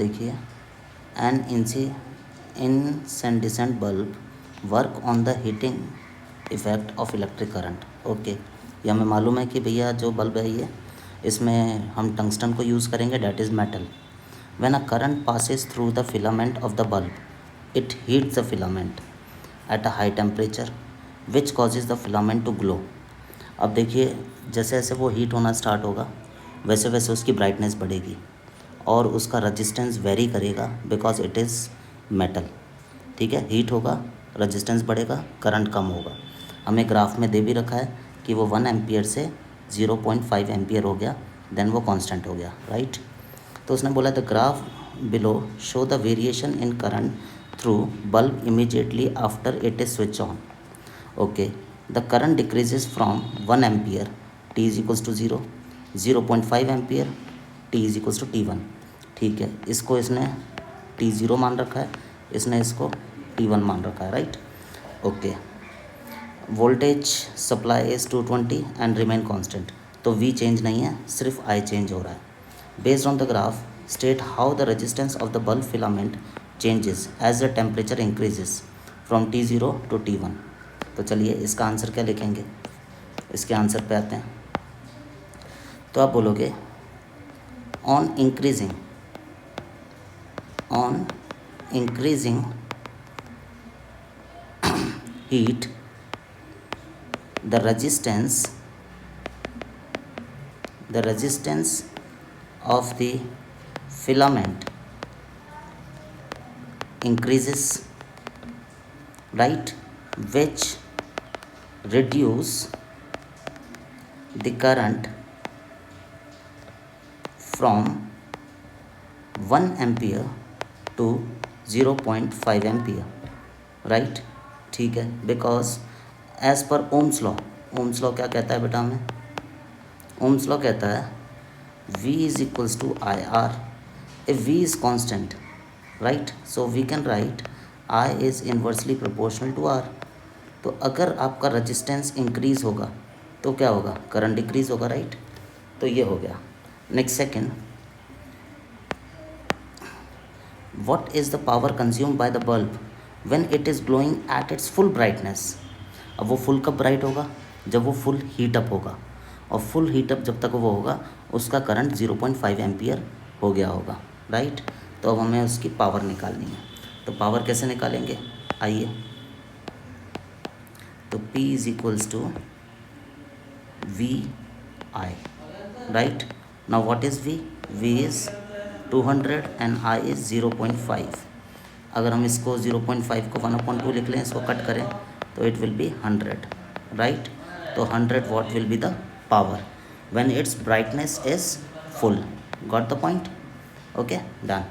देखिए, an incandescent bulb work on the heating effect of electric current. Okay, ये हमें मालूम है कि भैया जो बल्ब है ये, इसमें हम टंगस्टन को यूज़ करेंगे, that is metal. When a current passes through the filament of the bulb it heats the filament at a high temperature which causes the filament to glow. अब देखिए, जैसे जैसे वो हीट होना स्टार्ट होगा वैसे वैसे उसकी ब्राइटनेस बढ़ेगी और उसका रजिस्टेंस वेरी करेगा बिकॉज इट इज़ मेटल। ठीक है, हीट होगा, रजिस्टेंस बढ़ेगा, करंट कम होगा। हमें ग्राफ में दे भी रखा है कि वो 1 एम्पियर से 0.5 एम्पियर हो गया, देन वो कांस्टेंट हो गया, राइट। तो उसने बोला the graph below show the variation in current through bulb immediately after it is switch on. Okay, the current decreases from 1 ampere T is equals to 0, 0.5 ampere T is equals to T1। ठीक है, इसको इसने T0 मान रखा है, इसने इसको T1 मान रखा है, right. Okay, voltage supply is 220 and remain constant. तो V चेंज नहीं है, सिर्फ I चेंज हो रहा है। Based on the graph state how the resistance of the bulb filament changes as the temperature increases from T0 to T1। तो चलिए इसका आंसर क्या लिखेंगे, इसके आंसर पे आते हैं। तो आप बोलोगे on increasing heat the resistance of the filament increases, right, which reduce the current from 1 ampere to 0.5 ampere, right. ठीक है, because as per Ohm's law, Ohm's law क्या कहता है बेटा हमें, ओम्स लॉ कहता है V is equals to I R. If V is constant, right, so we can write I is inversely proportional to R। तो अगर आपका रजिस्टेंस इंक्रीज होगा तो क्या होगा, करंट डिक्रीज होगा, राइट। तो ये हो गया। Next second, what is the power consumed by the bulb when it is glowing at its full brightness। अब वो फुल कब ब्राइट होगा, जब वो फुल हीट अप होगा, और फुल हीट अप जब तक वो होगा उसका करंट 0.5 एम्पियर हो गया होगा, राइट। तो अब हमें उसकी पावर निकालनी है। तो पावर कैसे निकालेंगे, आइए। तो P is equals to V I, right. Now what is V, V is 200 and I is 0.5। अगर हम इसको 0.5 को 1/2 लिख लें, इसको कट करें तो इट विल बी 100, राइट। तो 100 what will be the power when it's brightness is full. Got the point, okay, done.